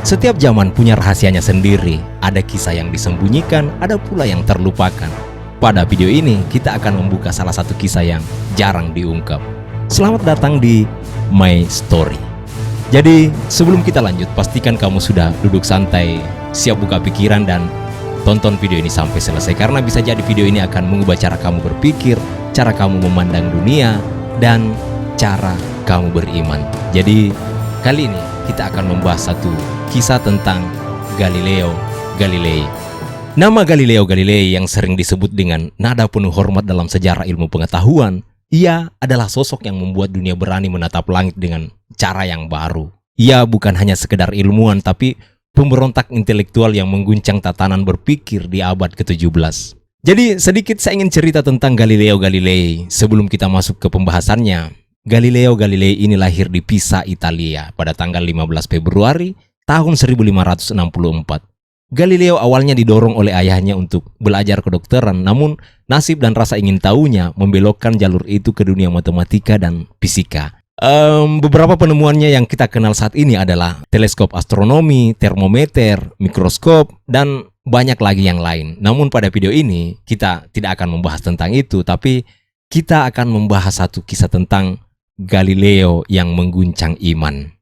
Setiap zaman punya rahasianya sendiri, ada kisah yang disembunyikan, ada pula yang terlupakan. Pada video ini, kita akan membuka salah satu kisah yang jarang diungkap. Selamat datang di My Story. Jadi, sebelum kita lanjut, pastikan kamu sudah duduk santai, siap buka pikiran dan tonton video ini sampai selesai. Karena bisa jadi video ini akan mengubah cara kamu berpikir, cara kamu memandang dunia, dan cara kamu beriman. Jadi, kali ini kita akan membahas satu kisah tentang Galileo Galilei. Nama Galileo Galilei yang sering disebut dengan nada penuh hormat dalam sejarah ilmu pengetahuan, ia adalah sosok yang membuat dunia berani menatap langit dengan cara yang baru. Ia bukan hanya sekedar ilmuwan, tapi pemberontak intelektual yang mengguncang tatanan berpikir di abad ke-17. Jadi sedikit saya ingin cerita tentang Galileo Galilei sebelum kita masuk ke pembahasannya. Galileo Galilei ini lahir di Pisa, Italia pada tanggal 15 Februari tahun 1564. Galileo awalnya didorong oleh ayahnya untuk belajar kedokteran, namun nasib dan rasa ingin tahunya membelokkan jalur itu ke dunia matematika dan fisika. Beberapa penemuannya yang kita kenal saat ini adalah teleskop astronomi, termometer, mikroskop, dan banyak lagi yang lain. Namun pada video ini kita tidak akan membahas tentang itu, tapi kita akan membahas satu kisah tentang Galileo yang mengguncang iman.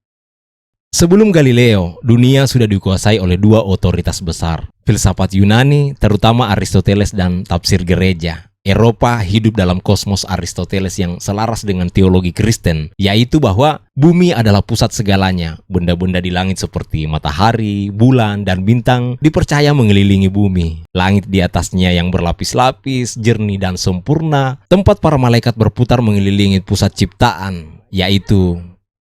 Sebelum Galileo, dunia sudah dikuasai oleh dua otoritas besar, filsafat Yunani, terutama Aristoteles, dan tafsir gereja. Eropa hidup dalam kosmos Aristoteles yang selaras dengan teologi Kristen, yaitu bahwa bumi adalah pusat segalanya. Benda-benda di langit seperti matahari, bulan, dan bintang dipercaya mengelilingi bumi. Langit di atasnya yang berlapis-lapis, jernih dan sempurna, tempat para malaikat berputar mengelilingi pusat ciptaan, yaitu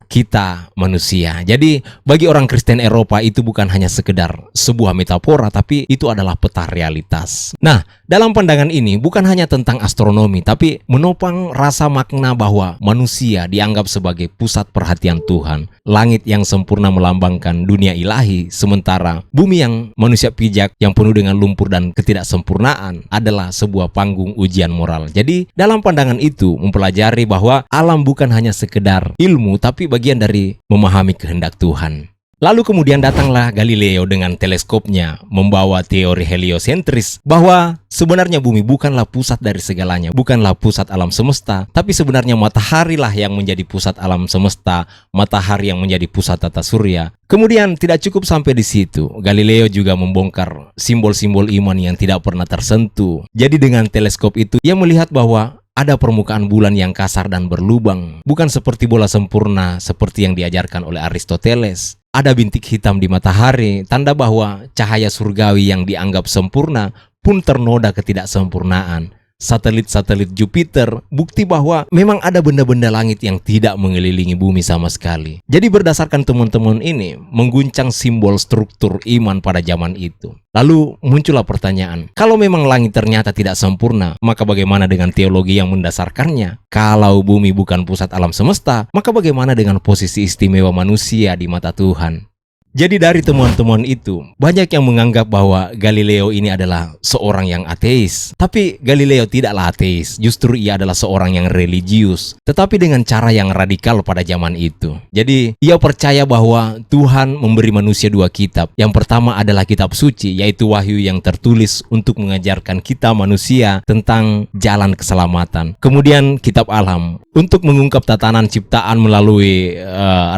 kita manusia. Jadi bagi orang Kristen Eropa itu bukan hanya sekedar sebuah metafora, tapi itu adalah peta realitas. Nah, dalam pandangan ini bukan hanya tentang astronomi, tapi menopang rasa makna bahwa manusia dianggap sebagai pusat perhatian Tuhan. Langit yang sempurna melambangkan dunia ilahi, sementara bumi yang manusia pijak yang penuh dengan lumpur dan ketidaksempurnaan adalah sebuah panggung ujian moral. Jadi dalam pandangan itu mempelajari bahwa alam bukan hanya sekedar ilmu, tapi bagian dari memahami kehendak Tuhan. Lalu kemudian datanglah Galileo dengan teleskopnya membawa teori heliosentris bahwa sebenarnya bumi bukanlah pusat dari segalanya, bukanlah pusat alam semesta, tapi sebenarnya matahari lah yang menjadi pusat alam semesta, matahari yang menjadi pusat tata surya. Kemudian tidak cukup sampai di situ, Galileo juga membongkar simbol-simbol iman yang tidak pernah tersentuh. Jadi dengan teleskop itu ia melihat bahwa ada permukaan bulan yang kasar dan berlubang, bukan seperti bola sempurna seperti yang diajarkan oleh Aristoteles. Ada bintik hitam di matahari, tanda bahwa cahaya surgawi yang dianggap sempurna pun ternoda ketidaksempurnaan. Satelit-satelit Jupiter, bukti bahwa memang ada benda-benda langit yang tidak mengelilingi bumi sama sekali. Jadi berdasarkan temuan-temuan ini, mengguncang simbol struktur iman pada zaman itu. Lalu muncullah pertanyaan, kalau memang langit ternyata tidak sempurna, maka bagaimana dengan teologi yang mendasarkannya? Kalau bumi bukan pusat alam semesta, maka bagaimana dengan posisi istimewa manusia di mata Tuhan? Jadi dari temuan-temuan itu, banyak yang menganggap bahwa Galileo ini adalah seorang yang ateis. Tapi Galileo tidaklah ateis, justru ia adalah seorang yang religius, tetapi dengan cara yang radikal pada zaman itu. Jadi ia percaya bahwa Tuhan memberi manusia dua kitab. Yang pertama adalah kitab suci, yaitu Wahyu yang tertulis untuk mengajarkan kita manusia tentang jalan keselamatan. Kemudian kitab alam, untuk mengungkap tatanan ciptaan melalui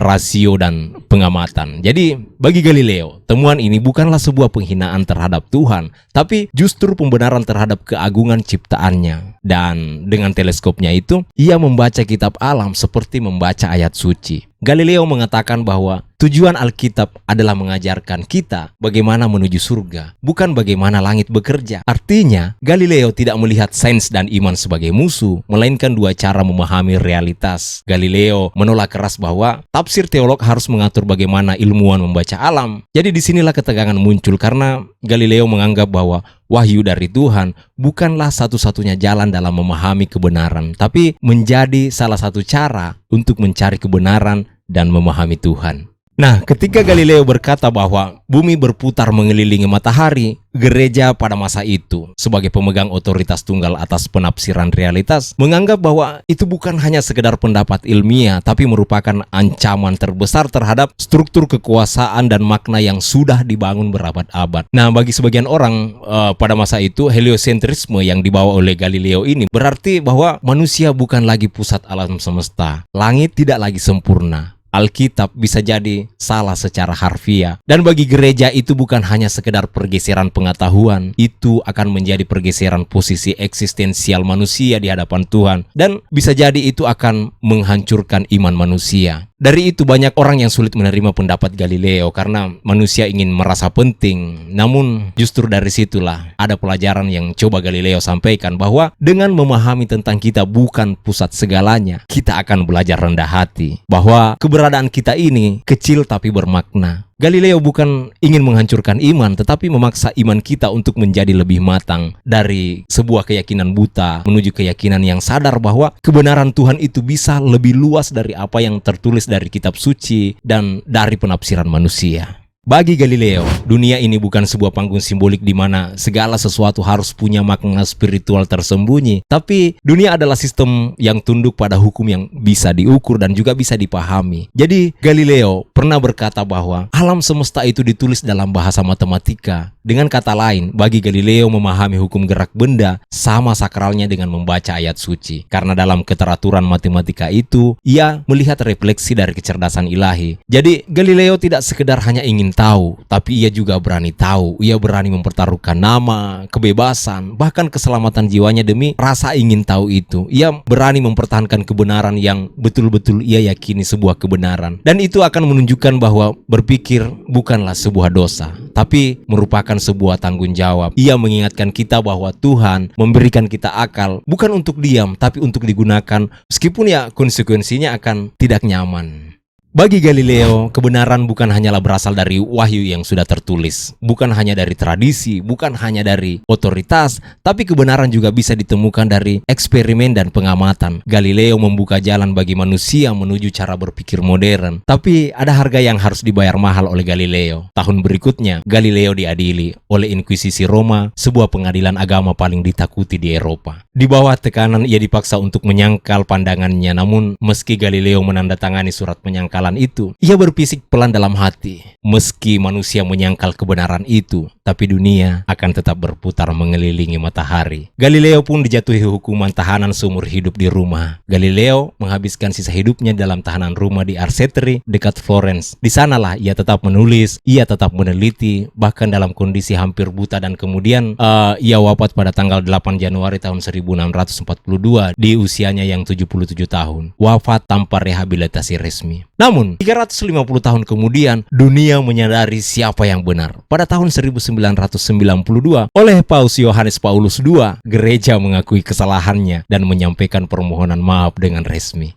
rasio dan pengamatan. Jadi bagi Galileo, temuan ini bukanlah sebuah penghinaan terhadap Tuhan, tapi justru pembenaran terhadap keagungan ciptaannya. Dan dengan teleskopnya itu, ia membaca kitab alam seperti membaca ayat suci. Galileo mengatakan bahwa tujuan Alkitab adalah mengajarkan kita bagaimana menuju surga, bukan bagaimana langit bekerja. Artinya, Galileo tidak melihat sains dan iman sebagai musuh, melainkan dua cara memahami realitas. Galileo menolak keras bahwa tafsir teolog harus mengatur bagaimana ilmuwan membaca alam. Jadi disinilah ketegangan muncul karena Galileo menganggap bahwa wahyu dari Tuhan bukanlah satu-satunya jalan dalam memahami kebenaran, tapi menjadi salah satu cara untuk mencari kebenaran dan memahami Tuhan. Nah, ketika Galileo berkata bahwa bumi berputar mengelilingi matahari, gereja pada masa itu sebagai pemegang otoritas tunggal atas penafsiran realitas menganggap bahwa itu bukan hanya sekedar pendapat ilmiah, tapi merupakan ancaman terbesar terhadap struktur kekuasaan dan makna yang sudah dibangun berabad-abad. Nah, bagi sebagian orang pada masa itu, heliosentrisme yang dibawa oleh Galileo ini berarti bahwa manusia bukan lagi pusat alam semesta, langit tidak lagi sempurna, Alkitab bisa jadi salah secara harfiah. Dan bagi gereja itu bukan hanya sekedar pergeseran pengetahuan, itu akan menjadi pergeseran posisi eksistensial manusia di hadapan Tuhan. Dan bisa jadi itu akan menghancurkan iman manusia. Dari itu banyak orang yang sulit menerima pendapat Galileo karena manusia ingin merasa penting. Namun justru dari situlah ada pelajaran yang coba Galileo sampaikan, bahwa dengan memahami tentang kita bukan pusat segalanya, kita akan belajar rendah hati, bahwa keberadaan kita ini kecil tapi bermakna. Galileo bukan ingin menghancurkan iman, tetapi memaksa iman kita untuk menjadi lebih matang dari sebuah keyakinan buta menuju keyakinan yang sadar bahwa kebenaran Tuhan itu bisa lebih luas dari apa yang tertulis dari kitab suci dan dari penafsiran manusia. Bagi Galileo, dunia ini bukan sebuah panggung simbolik di mana segala sesuatu harus punya makna spiritual tersembunyi, tapi dunia adalah sistem yang tunduk pada hukum yang bisa diukur dan juga bisa dipahami. Jadi Galileo pernah berkata bahwa alam semesta itu ditulis dalam bahasa matematika. Dengan kata lain, bagi Galileo memahami hukum gerak benda sama sakralnya dengan membaca ayat suci. Karena dalam keteraturan matematika itu, ia melihat refleksi dari kecerdasan ilahi. Jadi Galileo tidak sekedar hanya ingin tahu, tapi ia juga berani tahu. Ia berani mempertaruhkan nama, kebebasan, bahkan keselamatan jiwanya demi rasa ingin tahu itu. Ia berani mempertahankan kebenaran yang betul-betul ia yakini sebuah kebenaran. Dan itu akan menunjukkan bahwa berpikir bukanlah sebuah dosa, tapi merupakan sebuah tanggung jawab. Ia mengingatkan kita bahwa Tuhan memberikan kita akal bukan untuk diam, tapi untuk digunakan, meskipun ya konsekuensinya akan tidak nyaman. Bagi Galileo, kebenaran bukan hanyalah berasal dari wahyu yang sudah tertulis, bukan hanya dari tradisi, bukan hanya dari otoritas, tapi kebenaran juga bisa ditemukan dari eksperimen dan pengamatan. Galileo membuka jalan bagi manusia menuju cara berpikir modern, tapi ada harga yang harus dibayar mahal oleh Galileo. Tahun berikutnya, Galileo diadili oleh Inkuisisi Roma, sebuah pengadilan agama paling ditakuti di Eropa. Di bawah tekanan, ia dipaksa untuk menyangkal pandangannya, namun meski Galileo menandatangani surat penyangkalan itu, ia berpisik pelan dalam hati. Meski manusia menyangkal kebenaran itu, tapi dunia akan tetap berputar mengelilingi matahari. Galileo pun dijatuhi hukuman tahanan seumur hidup di Roma. Galileo menghabiskan sisa hidupnya dalam tahanan rumah di Arcetri dekat Florence. Di sanalah ia tetap menulis, ia tetap meneliti, bahkan dalam kondisi hampir buta, dan kemudian ia wafat pada tanggal 8 Januari tahun 1642 di usianya yang 77 tahun. Wafat tanpa rehabilitasi resmi. Namun, 350 tahun kemudian, dunia menyadari siapa yang benar. Pada tahun 1992, oleh Paus Yohanes Paulus II, gereja mengakui kesalahannya dan menyampaikan permohonan maaf dengan resmi.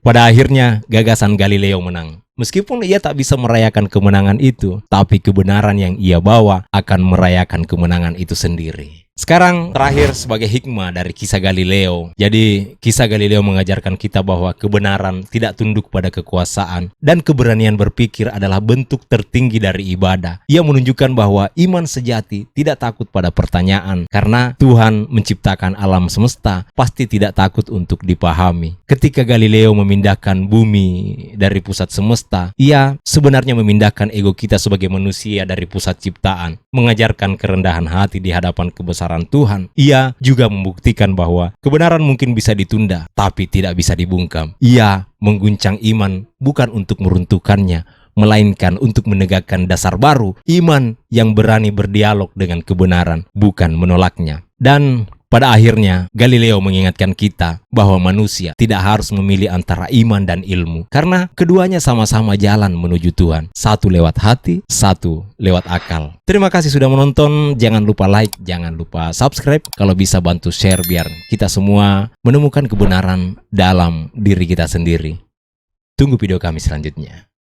Pada akhirnya, gagasan Galileo menang. Meskipun ia tak bisa merayakan kemenangan itu, tapi kebenaran yang ia bawa akan merayakan kemenangan itu sendiri. Sekarang terakhir sebagai hikmah dari kisah Galileo. Jadi kisah Galileo mengajarkan kita bahwa kebenaran tidak tunduk pada kekuasaan, dan keberanian berpikir adalah bentuk tertinggi dari ibadah. Ia menunjukkan bahwa iman sejati tidak takut pada pertanyaan, karena Tuhan menciptakan alam semesta pasti tidak takut untuk dipahami. Ketika Galileo memindahkan bumi dari pusat semesta, ia sebenarnya memindahkan ego kita sebagai manusia dari pusat ciptaan, mengajarkan kerendahan hati di hadapan kebesaran Tuhan. Ia juga membuktikan bahwa kebenaran mungkin bisa ditunda, tapi tidak bisa dibungkam. Ia mengguncang iman bukan untuk meruntuhkannya, melainkan untuk menegakkan dasar baru, iman yang berani berdialog dengan kebenaran, bukan menolaknya. Dan pada akhirnya, Galileo mengingatkan kita bahwa manusia tidak harus memilih antara iman dan ilmu, karena keduanya sama-sama jalan menuju Tuhan. Satu lewat hati, satu lewat akal. Terima kasih sudah menonton. Jangan lupa like, jangan lupa subscribe. Kalau bisa bantu share biar kita semua menemukan kebenaran dalam diri kita sendiri. Tunggu video kami selanjutnya.